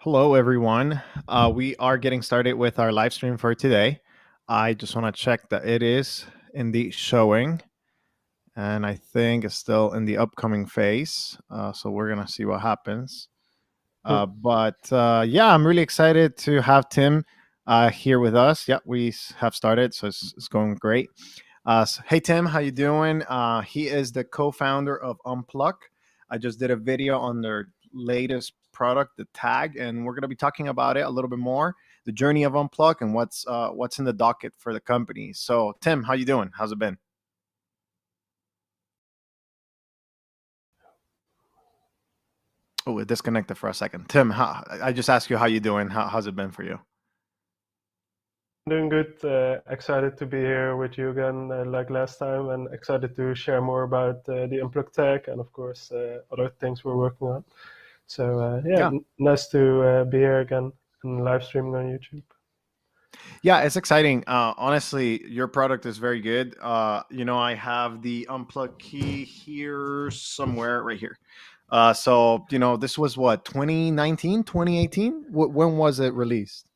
Hello, everyone. We are getting started with our live stream for today. I just want to check that it is indeed showing, and I think it's still in the upcoming phase. So we're going to see what happens. But yeah, I'm really excited to have Tim here with us. Yeah, have started, so it's going great. Hey, Tim, how you doing? He is the co-founder of Unpluq. I just did a video on their latest product, the Tag, and we're going to be talking about it a little bit more, the journey of Unpluq, and what's in the docket for the company. So, Tim, how you doing? How's it been? Oh, it disconnected for a second. Tim, I just asked you how you doing. How's it been for you? Doing good. Excited to be here with you again, like last time, and excited to share more about the Unpluq Tag and, of course, other things we're working on. So, yeah, Yeah. nice to be here again and live streaming on YouTube. Yeah, it's exciting. Honestly, your product is very good. I have the Unpluq key here somewhere, right here. So, this was what, 2019, 2018? When was it released?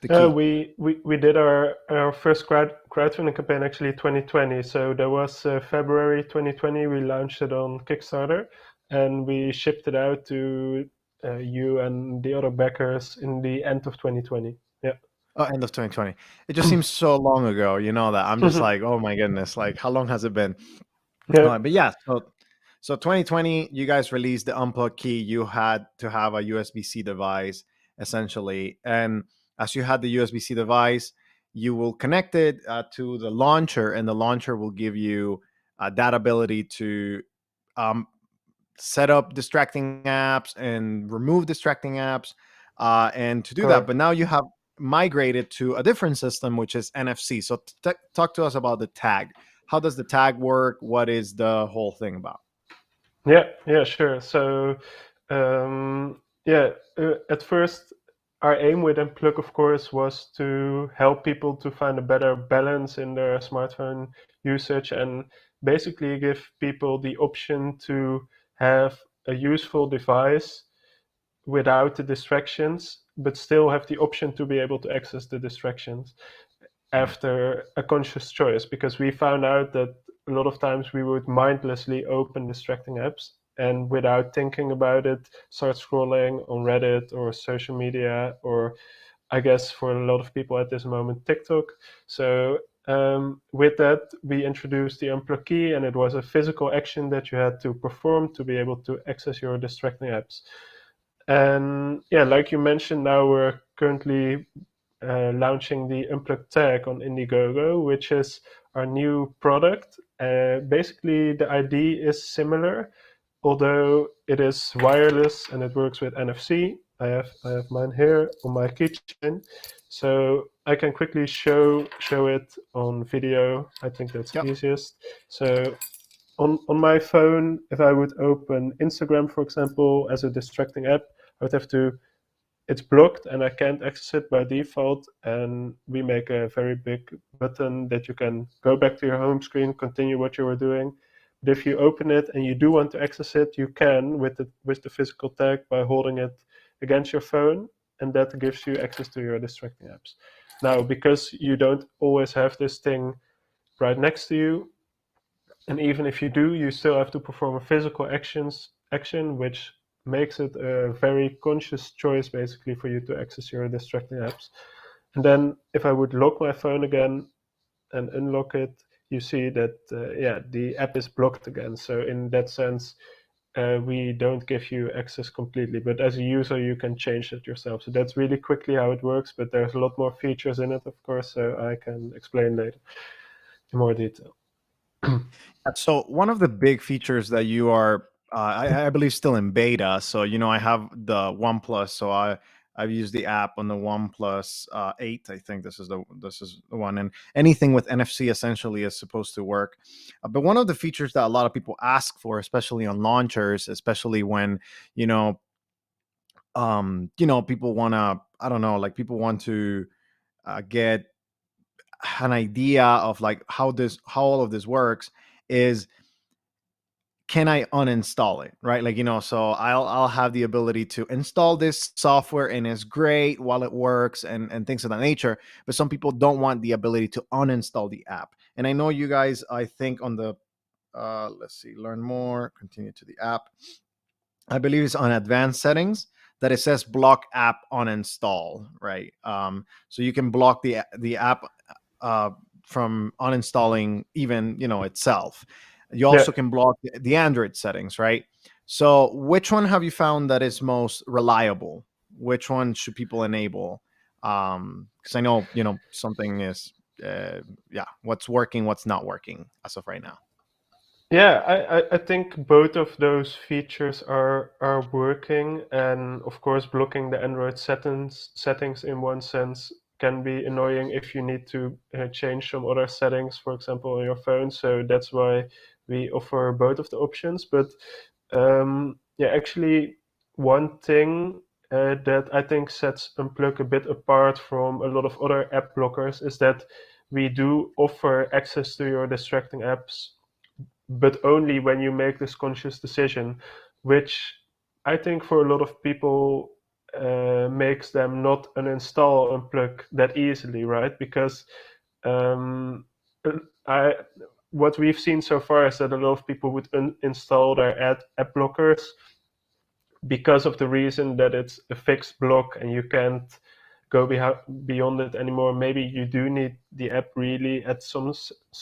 The key. We did our first crowdfunding campaign actually 2020. So that was February 2020. We launched it on Kickstarter and we shipped it out to you and the other backers in the end of 2020. Yeah. Oh, end of 2020. It just seems so long ago, that. I'm just like, oh my goodness, like how long has it been? Yeah. But yeah, so 2020, you guys released the Unplug key. You had to have a USB-C device essentially, and as you had the USB-C device, you will connect it to the launcher, and the launcher will give you that ability to um, set up distracting apps and remove distracting apps, and to do that. Correct. But now you have migrated to a different system, which is NFC. So talk to us about the tag. How does the tag work? What is the whole thing about? Yeah, sure. So, yeah, at first, our aim with Unpluq, of course, was to help people to find a better balance in their smartphone usage and basically give people the option to have a useful device without the distractions, but still have the option to be able to access the distractions after a conscious choice, because we found out that a lot of times we would mindlessly open distracting apps and without thinking about it start scrolling on Reddit or social media, or I guess for a lot of people at this moment, TikTok. So with that, we introduced the Unpluq key, and it was a physical action that you had to perform to be able to access your distracting apps. And yeah, like you mentioned, now we're currently launching the Unpluq Tag on Indiegogo, which is our new product. Basically, the idea is similar, although it is wireless and it works with NFC. I have mine here on my keychain, so I can quickly show it on video. I think that's Yep. easiest. So on my phone, if I would open Instagram, for example, as a distracting app, I would have to, it's blocked and I can't access it by default. And we make a very big button that you can go back to your home screen, continue what you were doing. But if you open it and you do want to access it, you can with the physical tag by holding it against your phone, and that gives you access to your distracting apps. Now, because you don't always have this thing right next to you, and even if you do, you still have to perform a physical action, which makes it a very conscious choice basically for you to access your distracting apps. And then if I would lock my phone again and unlock it, you see that yeah, the app is blocked again. So in that sense, we don't give you access completely, but as a user, you can change it yourself. So that's really quickly how it works, but there's a lot more features in it, of course, so I can explain later in more detail. So one of the big features that you are, I believe, still in beta. So I have the OnePlus, so I've used the app on the OnePlus 8. I think this is the one, and anything with NFC essentially is supposed to work. But one of the features that a lot of people ask for, especially on launchers, especially when you know, people want to, I don't know, like people want to get an idea of like how all of this works, is can I uninstall it, right? Like, so I'll have the ability to install this software and it's great while it works and things of that nature. But some people don't want the ability to uninstall the app. And I know you guys, I think on the let's see, learn more, continue to the app. I believe it's on advanced settings that it says block app uninstall, right? So you can block the app uh, from uninstalling even itself. You Yeah. also can block the Android settings, right? So which one have you found that is most reliable? Which one should people enable? Because I know something is yeah, what's working, what's not working as of right now. Yeah, I think both of those features are working, and of course, blocking the Android settings in one sense can be annoying if you need to change some other settings, for example, on your phone. So that's why we offer both of the options. But yeah, actually, one thing that I think sets Unpluq a bit apart from a lot of other app blockers is that we do offer access to your distracting apps, but only when you make this conscious decision, which I think for a lot of people makes them not uninstall Unpluq that easily, right? Because um, I what we've seen so far is that a lot of people would install their app blockers because of the reason that it's a fixed block and you can't go beyond it anymore. Maybe you do need the app really at some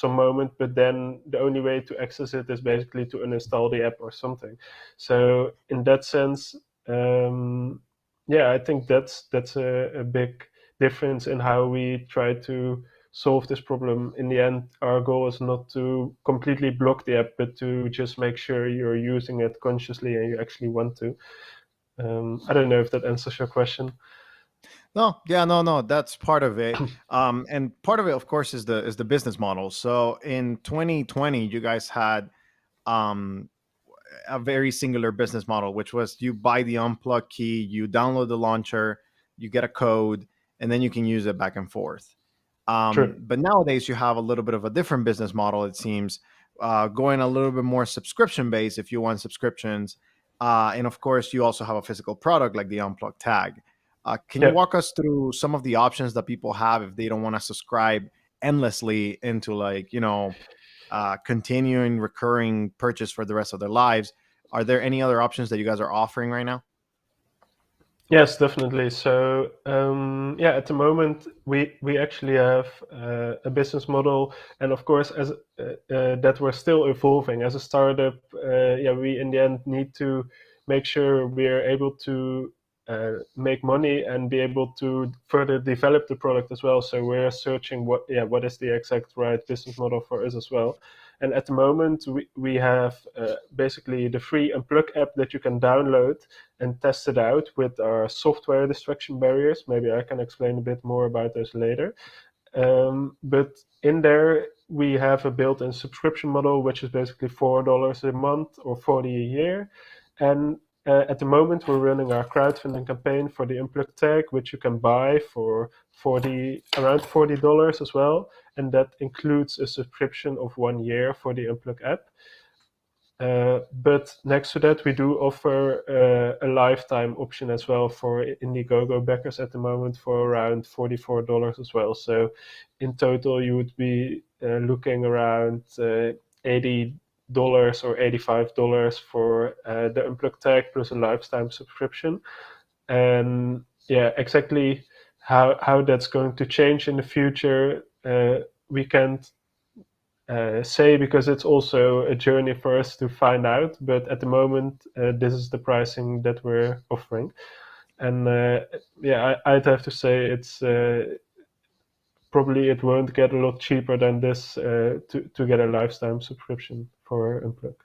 moment, but then the only way to access it is basically to uninstall the app or something. So in that sense, yeah, I think that's a big difference in how we try to solve this problem. In the end, our goal is not to completely block the app, but to just make sure you're using it consciously and you actually want to. I don't know if that answers your question. No, yeah, no, that's part of it. And part of it, of course, is the business model. So in 2020, you guys had um, a very singular business model, which was you buy the Unpluq key, you download the launcher, you get a code, and then you can use it back and forth. True. But nowadays, you have a little bit of a different business model, it seems, going a little bit more subscription based if you want subscriptions. And of course, you also have a physical product like the Unpluq Tag. Can you Yeah. walk us through some of the options that people have if they don't want to subscribe endlessly into, like, continuing recurring purchase for the rest of their lives? Are there any other options that you guys are offering right now? Yes, definitely. So yeah, at the moment we actually have a business model, and of course, as that we're still evolving as a startup. Yeah, we in the end need to make sure we're able to make money and be able to further develop the product as well. So we're searching what is the exact right business model for us as well. And at the moment, we have basically the free Unpluq app that you can download and test it out with our software distraction barriers. Maybe I can explain a bit more about those later. But in there, we have a built-in subscription model, which is basically $4 a month or 40 a year. And at the moment, we're running our crowdfunding campaign for the Unpluq Tag, which you can buy for around $40 as well, and that includes a subscription of 1 year for the Unpluq app. But next to that, we do offer a lifetime option as well for Indiegogo backers at the moment for around $44 as well. So in total, you would be looking around $80 or $85 for the Unpluq Tag plus a lifetime subscription. And yeah, exactly how that's going to change in the future, we can't say, because it's also a journey for us to find out. But at the moment, this is the pricing that we're offering, and yeah, I'd have to say it's probably it won't get a lot cheaper than this to get a lifetime subscription for Unpluq.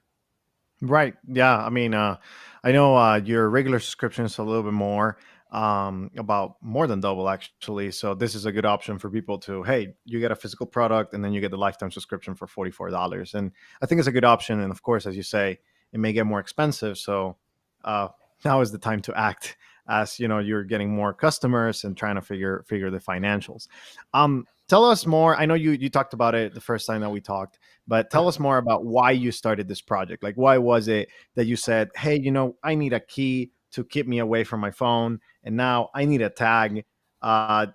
Right. Yeah. I mean, I know your regular subscription is a little bit more, about more than double actually. So this is a good option for people to, hey, you get a physical product and then you get the lifetime subscription for $44. And I think it's a good option. And of course, as you say, it may get more expensive. So uh, now is the time to act. as you're getting more customers and trying to figure the financials. Tell us more. I know you talked about it the first time that we talked, but tell us more about why you started this project. Like, why was it that you said, hey, I need a key to keep me away from my phone, and now I need a tag.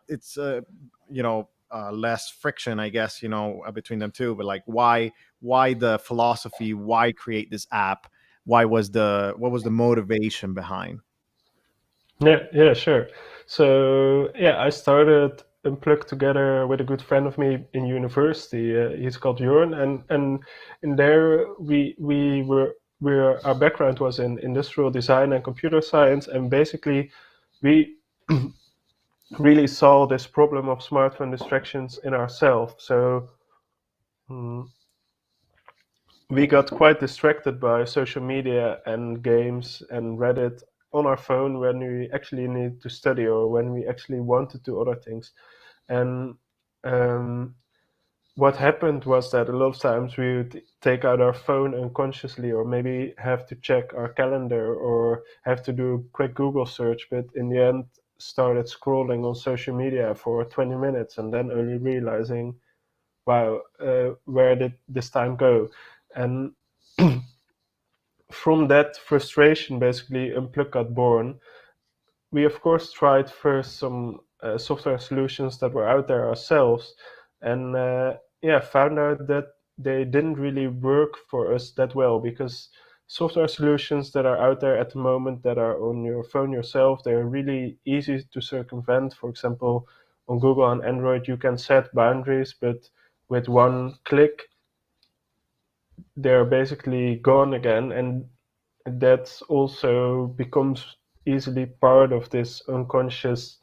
It's less friction, I guess, between them two. But like, why the philosophy? Why create this app? What was the motivation behind? Yeah, yeah, sure. So yeah, I started Unpluq together with a good friend of me in university. He's called Jorn, and in there we were our background was in industrial design and computer science, and basically we really saw this problem of smartphone distractions in ourselves. So mm, we got quite distracted by social media and games and Reddit on our phone when we actually need to study or when we actually want to do other things. And um, what happened was that a lot of times we would take out our phone unconsciously, or maybe have to check our calendar or have to do a quick Google search, but in the end started scrolling on social media for 20 minutes and then only realizing, wow, where did this time go? And from that frustration, basically, Unpluq got born. We, of course, tried first some software solutions that were out there ourselves, and yeah, found out that they didn't really work for us that well, because software solutions that are out there at the moment that are on your phone yourself, they're really easy to circumvent. For example, on Google and Android, you can set boundaries, but with one click, they're basically gone again, and that also becomes easily part of this unconscious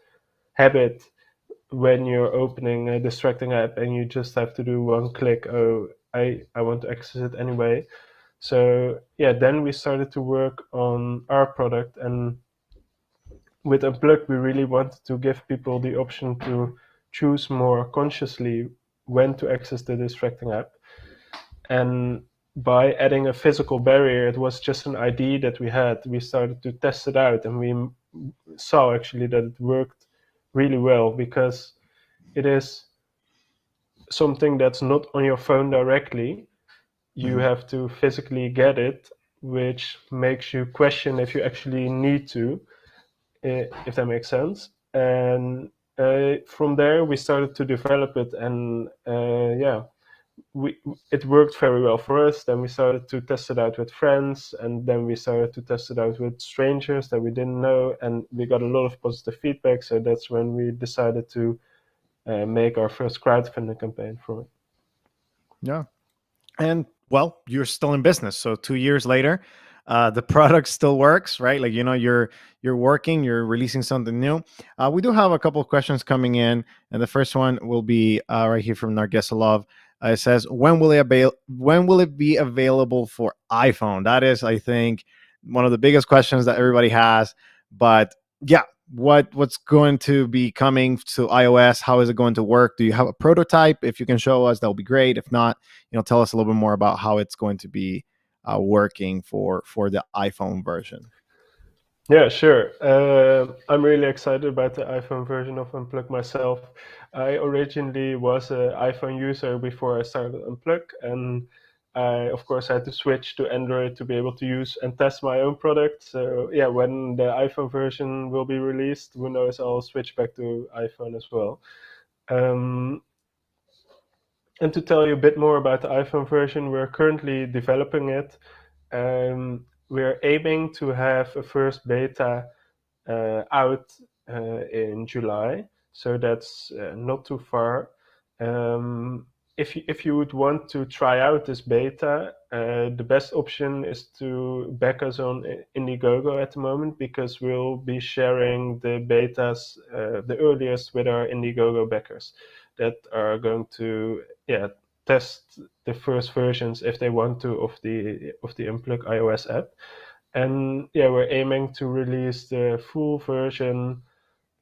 habit when you're opening a distracting app and you just have to do one click. Oh, I want to access it anyway. So yeah, then we started to work on our product, and with Unpluq we really wanted to give people the option to choose more consciously when to access the distracting app. And by adding a physical barrier, it was just an idea that we had. We started to test it out, and we saw actually that it worked really well, because it is something that's not on your phone directly. You Mhm. have to physically get it, which makes you question if you actually need to, if that makes sense. And from there, we started to develop it, and yeah, we it worked very well for us. Then we started to test it out with friends, and then we started to test it out with strangers that we didn't know, and we got a lot of positive feedback. So that's when we decided to make our first crowdfunding campaign for it. Yeah. And well, you're still in business, so 2 years later, the product still works, right? Like, you're working, you're releasing something new. We do have a couple of questions coming in, and the first one will be right here from Nargesalov. It says, when will it be available for iPhone? That is, I think, one of the biggest questions that everybody has. But yeah, what's going to be coming to iOS? How is it going to work? Do you have a prototype? If you can show us, that would be great. If not, tell us a little bit more about how it's going to be working for the iPhone version. Yeah, sure. I'm really excited about the iPhone version of Unpluq myself. I originally was an iPhone user before I started Unpluq, and I, of course, had to switch to Android to be able to use and test my own product. So, yeah, when the iPhone version will be released, who knows, I'll switch back to iPhone as well. Um, and to tell you a bit more about the iPhone version, we're currently developing it. We're aiming to have a first beta out in July, so that's not too far. Um, if you would want to try out this beta, the best option is to back us on Indiegogo at the moment, because we'll be sharing the betas the earliest with our Indiegogo backers that are going to, yeah, test the first versions if they want to of the Unpluq iOS app. And yeah, we're aiming to release the full version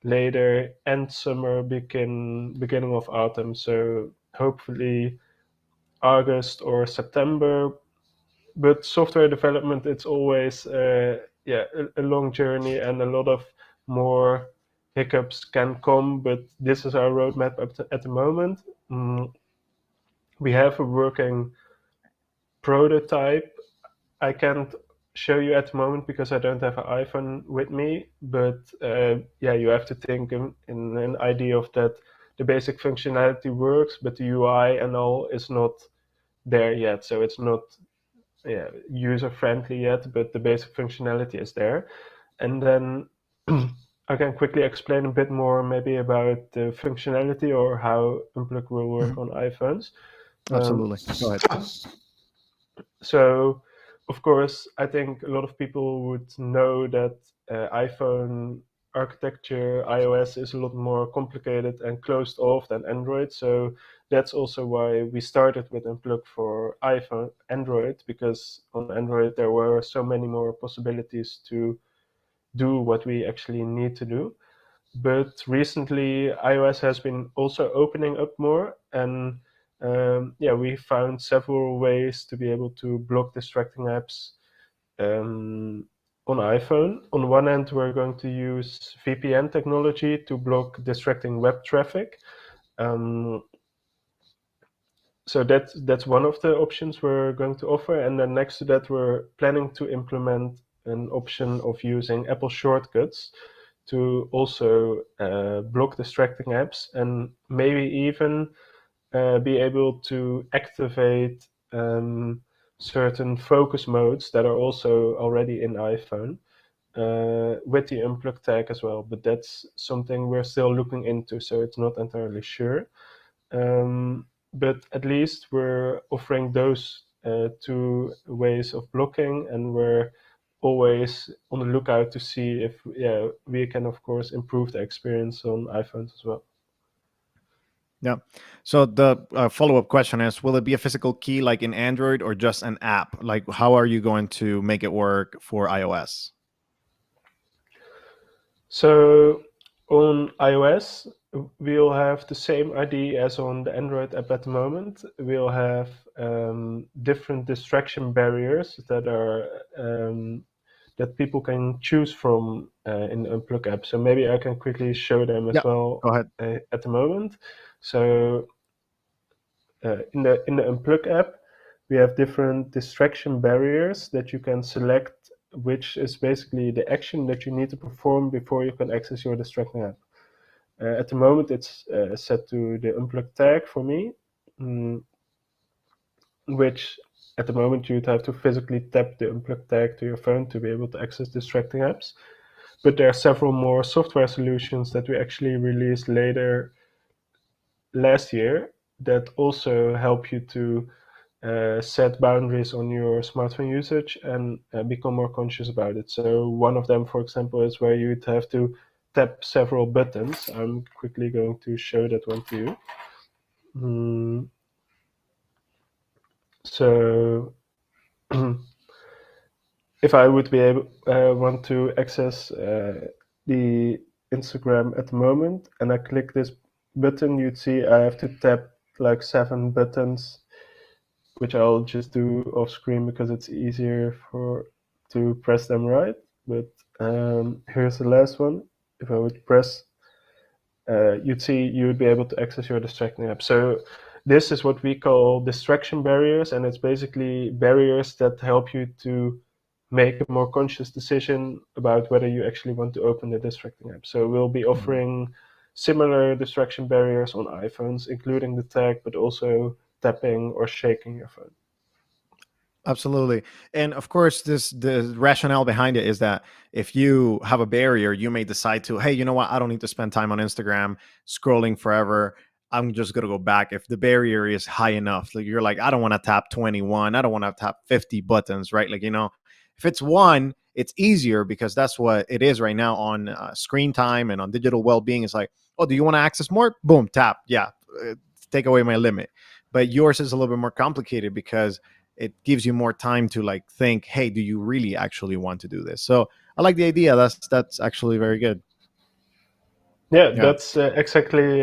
later, end summer, beginning of autumn. So hopefully August or September. But software development, it's always yeah, a long journey and a lot of more hiccups can come, but this is our roadmap at the moment. We have a working prototype. I can't show you at the moment because I don't have an iPhone with me, but yeah, you have to think in an idea of that the basic functionality works, but the UI and all is not there yet. So it's not user friendly yet, but the basic functionality is there. And then I can quickly explain a bit more maybe about the functionality or how Unpluq will work Mhm. on iPhones. Um, Absolutely. Go ahead. so, of course, I think a lot of people would know that iPhone architecture, iOS, is a lot more complicated and closed off than Android. So that's also why we started with Unpluq for iPhone, Android, because on Android there were so many more possibilities to do what we actually need to do. But recently, iOS has been also opening up more, and yeah, we found several ways to be able to block distracting apps on iPhone. On one end, we're going to use VPN technology to block distracting web traffic. Um, so that's one of the options we're going to offer, and then next to that, we're planning to implement an option of using Apple shortcuts to also block distracting apps and maybe even be able to activate certain focus modes that are also already in iPhone with the Unpluq tag as well. But that's something we're still looking into, so it's not entirely sure. But at least we're offering those two ways of blocking, and we're always on the lookout to see if we can of course improve the experience on iPhones as well. Yeah. So the follow-up question is, will it be a physical key like in Android or just an app? Like, how are you going to make it work for iOS? So on iOS, we'll have the same ID as on the Android app at the moment. We'll have different distraction barriers that people can choose from in the Unpluq app. So maybe I can quickly show them Yeah. as well Go ahead. at the moment. So in the Unpluq app, we have different distraction barriers that you can select, which is basically the action that you need to perform before you can access your distracting app. At the moment, it's set to the Unpluq tag for me, mm, which at the moment you'd have to physically tap the Unpluq tag to your phone to be able to access distracting apps. But there are several more software solutions that we actually released later last year that also help you to set boundaries on your smartphone usage and become more conscious about it. So one of them, for example, is where you'd have to tap several buttons. I'm quickly going to show that one to you. So if I would be able want to access the Instagram at the moment and I click this button, you'd see I have to tap like 7 buttons, which I'll just do off screen because it's easier to press them right. But here's the last one. If I would press, you'd see you would be able to access your distracting app. So this is what we call distraction barriers, and it's basically barriers that help you to make a more conscious decision about whether you actually want to open the distracting app. So we'll be Mhm. offering similar distraction barriers on iPhones, including the tag, but also tapping or shaking your phone. Absolutely. And of course, the rationale behind it is that if you have a barrier, you may decide to, hey, you know what? I don't need to spend time on Instagram scrolling forever. I'm just gonna go back. If the barrier is high enough, like you're like, I don't want to tap 21, I don't want to tap 50 buttons, right? Like, if it's one, it's easier because that's what it is right now on screen time and on digital well-being. It's like, oh, do you want to access more? Boom, tap. Yeah, uh, take away my limit. But yours is a little bit more complicated because it gives you more time to like think, hey, do you really actually want to do this? So I like the idea. That's actually very good. Yeah, Yeah. that's exactly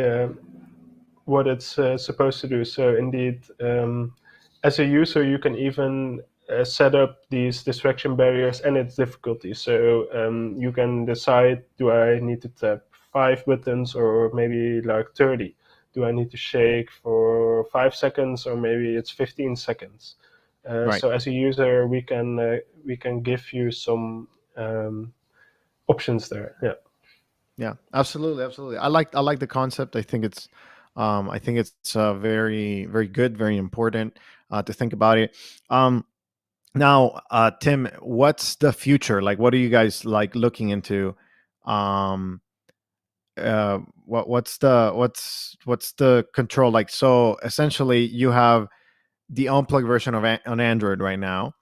what it's supposed to do. So indeed, as a user, you can even set up these distraction barriers and its difficulty. So you can decide: do I need to tap 5 buttons or maybe like 30? Do I need to shake for 5 seconds or maybe it's 15 seconds? Right. So as a user, we can give you some options there. Yeah. Yeah, absolutely, absolutely. I like the concept. I think it's very very good, very important to think about it. Um, Now, Tim, what's the future? Like, what are you guys like looking into? Um, what's the control like? So essentially, you have the unplugged version of on Android right now.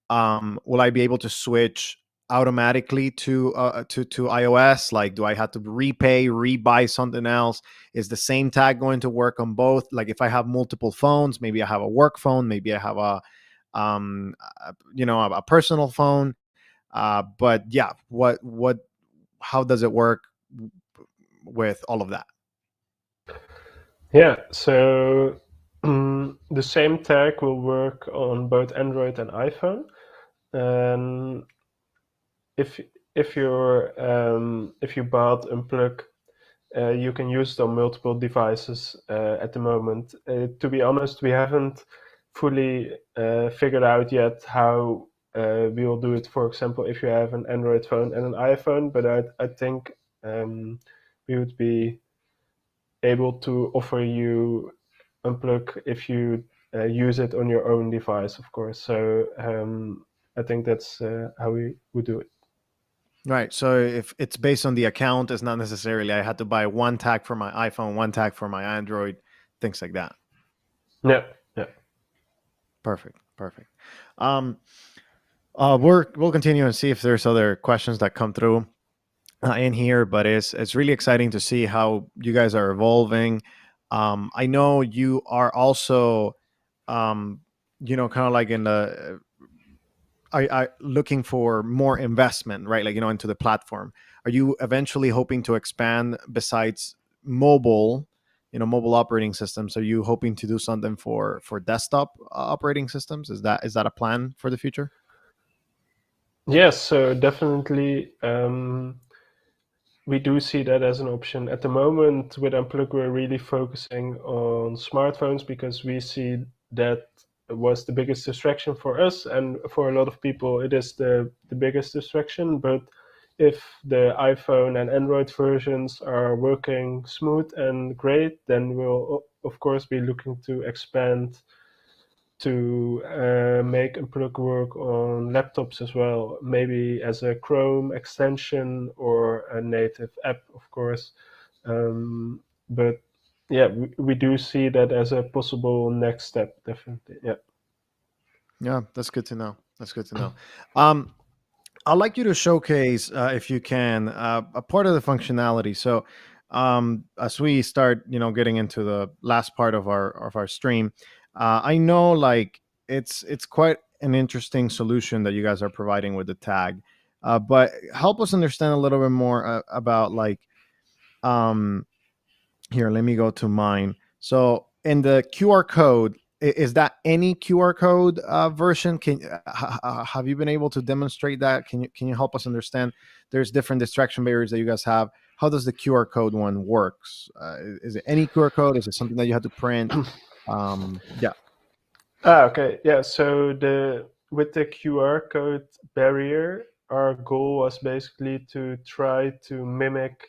Will I be able to switch automatically to iOS? Like, do I have to repay, rebuy something else? Is the same tag going to work on both? Like, if I have multiple phones, maybe I have a work phone, maybe I have a personal phone. But yeah, how does it work with all of that? Yeah. So the same tag will work on both Android and iPhone. And if if you bought Unpluq, you can use it on multiple devices at the moment. To be honest, we haven't fully figured out yet how we will do it. For example, if you have an Android phone and an iPhone, but I think we would be able to offer you Unpluq if you use it on your own device, of course. So I think that's how we would do it. Right. So if it's based on the account, it's not necessarily I had to buy one tag for my iPhone, one tag for my Android, things like that. Yeah, yeah. Perfect. Perfect. Um, we'll continue and see if there's other questions that come through in here, but it's really exciting to see how you guys are evolving. I know you are also, um, kind of like in the I looking for more investment, right? Like into the platform. Are you eventually hoping to expand besides mobile? Mobile operating systems. Are you hoping to do something for desktop operating systems? Is that a plan for the future? Yes, so definitely we do see that as an option. At the moment, with Unpluq, we're really focusing on smartphones because we see that was the biggest distraction for us, and for a lot of people, it is the biggest distraction. But if the iPhone and Android versions are working smooth and great, then we'll of course be looking to expand to make Unpluq work on laptops as well, maybe as a Chrome extension or a native app, of course. But yeah, we do see that as a possible next step, definitely. Yeah. Yeah, that's good to know. That's good to know. Um, I'd like you to showcase, if you can, a part of the functionality. So, as we start, getting into the last part of our stream, I know like it's quite an interesting solution that you guys are providing with the tag. But help us understand a little bit more about like, um, here, let me go to mine. So in the QR code, is that any QR code version? Have you been able to demonstrate that? Can you help us understand? There's different distraction barriers that you guys have. How does the QR code one works? Is it any QR code? Is it something that you have to print? Yeah, Okay. Yeah. So the with the QR code barrier, our goal was basically to try to mimic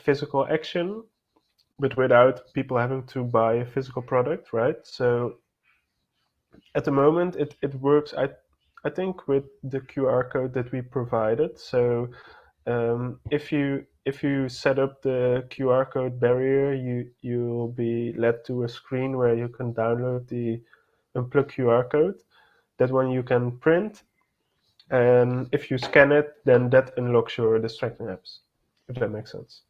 physical action but without people having to buy a physical product, right? So at the moment, it works. I think with the QR code that we provided. So if you set up the QR code barrier, you'll be led to a screen where you can download the Unpluq QR code. That one you can print, and if you scan it, then that unlocks your distracting apps. If that makes sense.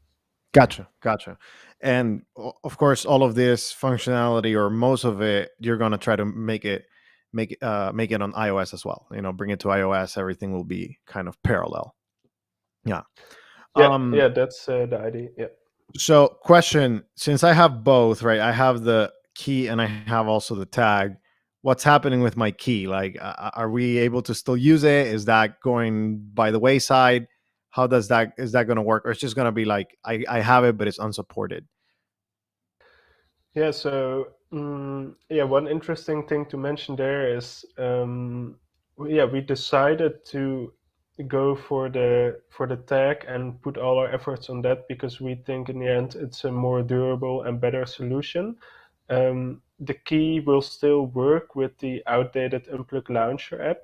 gotcha, gotcha. And of course, all of this functionality or most of it, you're gonna try to make it on iOS as well. Bring it to iOS. Everything will be kind of parallel. Yeah. Yeah, Um, yeah, that's the idea. Yeah. so question, since I have both, right? I have the key and I have also the tag. what's happening with my key? Like, are we able to still use it? Is that going by the wayside? How does that is that going to work, or it's just going to be like I have it, but it's unsupported? Yeah, so yeah, one interesting thing to mention there is yeah, we decided to go for the tag and put all our efforts on that because we think in the end it's a more durable and better solution. The key will still work with the outdated Unpluq Launcher app,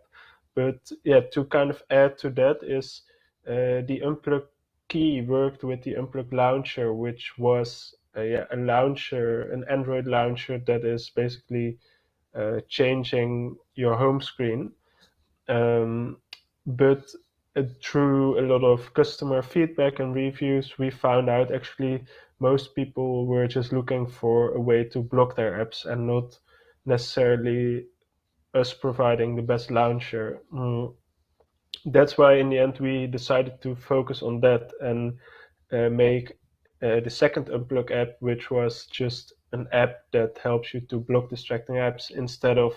but yeah, to kind of add to that is the Unpluq key worked with the Unpluq Launcher, which was yeah, a launcher, an Android launcher that is basically changing your home screen. Um, but through a lot of customer feedback and reviews, we found out actually most people were just looking for a way to block their apps and not necessarily us providing the best launcher. That's why in the end we decided to focus on that and make the second Unpluq app, which was just an app that helps you to block distracting apps instead of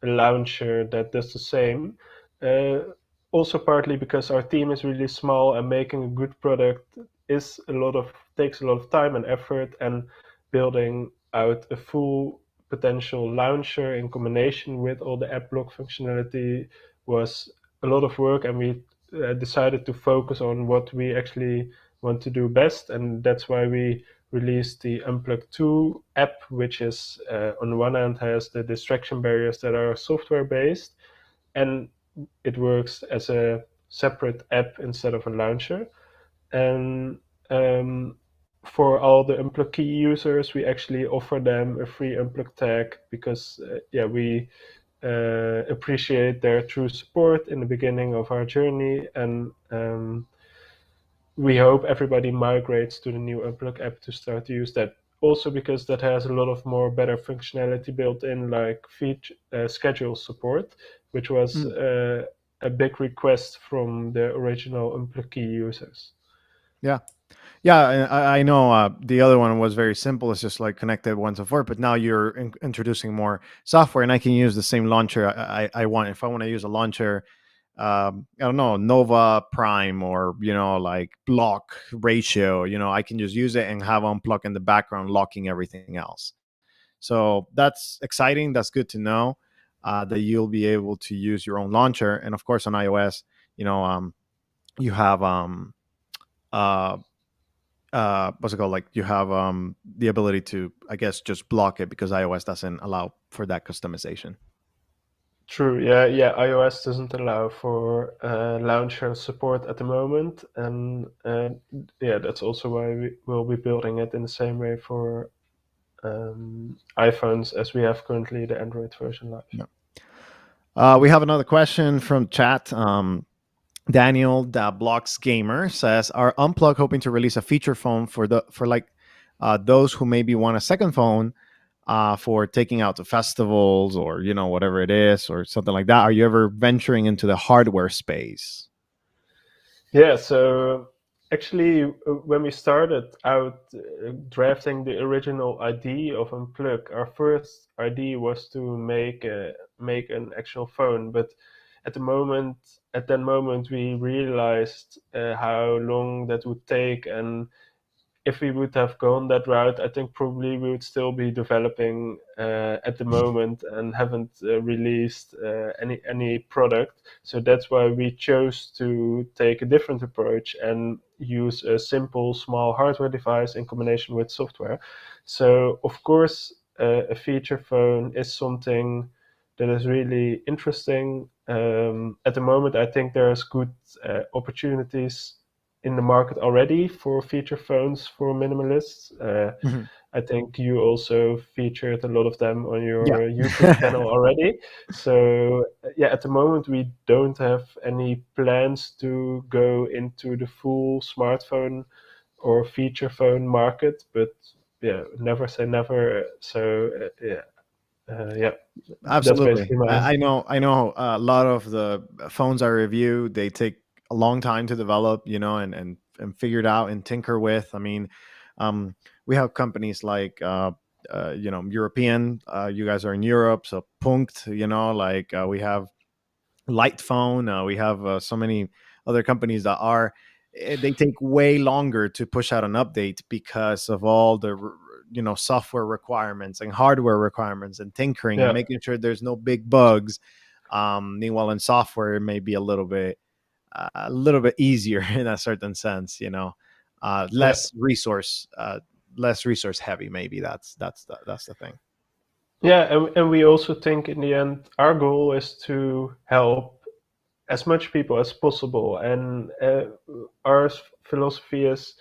a launcher that does the same. Uh, Also partly because our team is really small and making a good product is a lot of takes a lot of time and effort, and building out a full potential launcher in combination with all the app block functionality was a lot of work, and we decided to focus on what we actually want to do best, and that's why we released the Unpluq 2 app, which is on one hand has the distraction barriers that are software based, and it works as a separate app instead of a launcher. And um, for all the Unpluq key users, we actually offer them a free Unpluq tag because yeah, we appreciate their true support in the beginning of our journey, and we hope everybody migrates to the new Unpluq app to start to use that. Also, because that has a lot of more better functionality built in, like schedule support, which was Mm. a big request from the original Unpluq key users. Yeah. Yeah, I know the other one was very simple. It's just like connected one to four, but now you're introducing more software, and I can use the same launcher I want. If I want to use a launcher, I don't know, Nova Prime or, like Block Ratio, I can just use it and have Unpluq in the background locking everything else. So that's exciting. That's good to know that you'll be able to use your own launcher. And of course, on iOS, you have uh, what's it called? Like you have the ability to, I guess, just block it because iOS doesn't allow for that customization. True, yeah, yeah. iOS doesn't allow for launcher support at the moment, and yeah, that's also why we will be building it in the same way for iPhones as we have currently the Android version live. Yeah. We have another question from chat. Daniel that blocks gamer says, "Are Unplug hoping to release a feature phone for like those who maybe want a second phone for taking out to festivals or whatever it is or something like that? Are you ever venturing into the hardware space?" Yeah, so actually, when we started out drafting the original idea of Unplug, our first idea was to make an actual phone. But at the moment, at that moment, we realized how long that would take, and if we would have gone that route, I think probably we would still be developing at the moment and haven't released any product. So that's why we chose to take a different approach and use a simple, small hardware device in combination with software. So of course, a feature phone is something that is really interesting. At the moment, I think there's good opportunities in the market already for feature phones for minimalists. Mhm. I think you also featured a lot of them on Yeah. your YouTube channel already. So yeah, at the moment we don't have any plans to go into the full smartphone or feature phone market, but yeah, never say never. So yeah, that's Absolutely. basically my I, I answer. know. I know a lot of the phones I review. They take a long time to develop, and figure it out and tinker with. I mean, we have companies like European. You guys are in Europe, so Punkt. Like we have Light Phone. We have so many other companies that are. They take way longer to push out an update because of all the software requirements and hardware requirements and tinkering and Yeah, making sure there's no big bugs. Meanwhile, in software, it may be a little bit easier in a certain sense. yeah, Less resource heavy. Maybe that's the thing. yeah. And we also think in the end, our goal is to help as much people as possible. And our philosophy is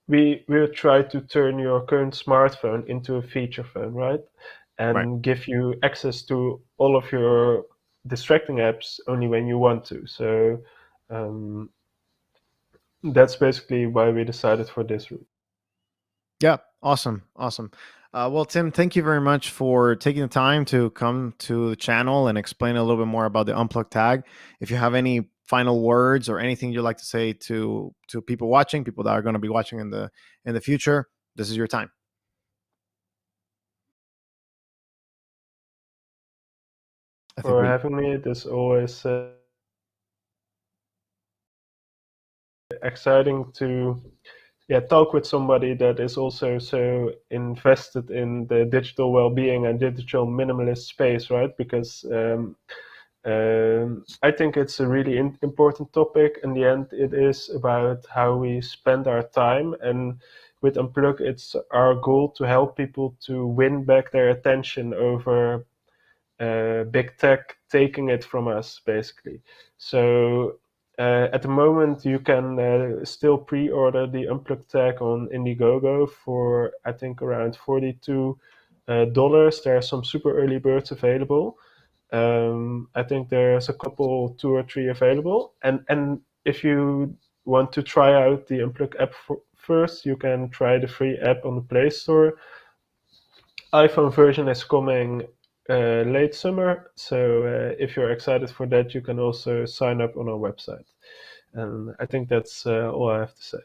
we will try to turn your current smartphone into a feature phone, right? Right. And give you access to all of your distracting apps only when you want to. So um, that's basically why we decided for this route. Yeah, awesome, awesome. Well, Tim, thank you very much for taking the time to come to the channel and explain a little bit more about the Unpluq tag. If you have any final words or anything you'd like to say to people watching, people that are going to be watching in the future, this is your time. I think For we having me. It is always exciting to talk with somebody that is also so invested in the digital well-being and digital minimalist space, right? Because I think it's a really important topic. In the end, it is about how we spend our time. And with Unplug, it's our goal to help people to win back their attention over big tech taking it from us, basically. So at the moment, you can still pre-order the Unpluq tag on Indiegogo for I think around $42. There are some super early birds available. I think there's a couple, two or three available. And if you want to try out the Unpluq app first, you can try the free app on the Play Store. iPhone version is coming late summer, so if you're excited for that, you can also sign up on our website. And I think that's all I have to say.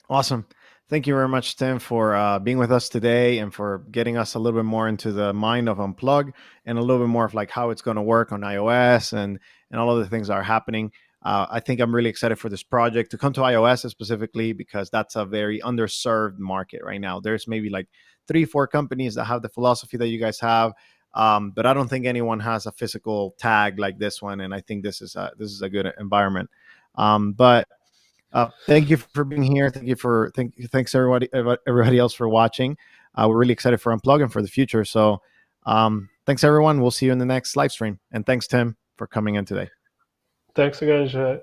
Awesome. Thank you very much, Tim, for being with us today and for getting us a little bit more into the mind of Unplug and a little bit more of like how it's going to work on iOS and all of the things that are happening. I think I'm really excited for this project to come to iOS specifically because that's a very underserved market right now. There's maybe like 3, 4 companies that have the philosophy that you guys have, but I don't think anyone has a physical tag like this one. And I think this is a good environment. But thank you for being here. Thanks everybody else for watching. We're really excited for Unplug and for the future. So thanks everyone. We'll see you in the next live stream. And thanks Tim for coming in today. Thanks again, Jay.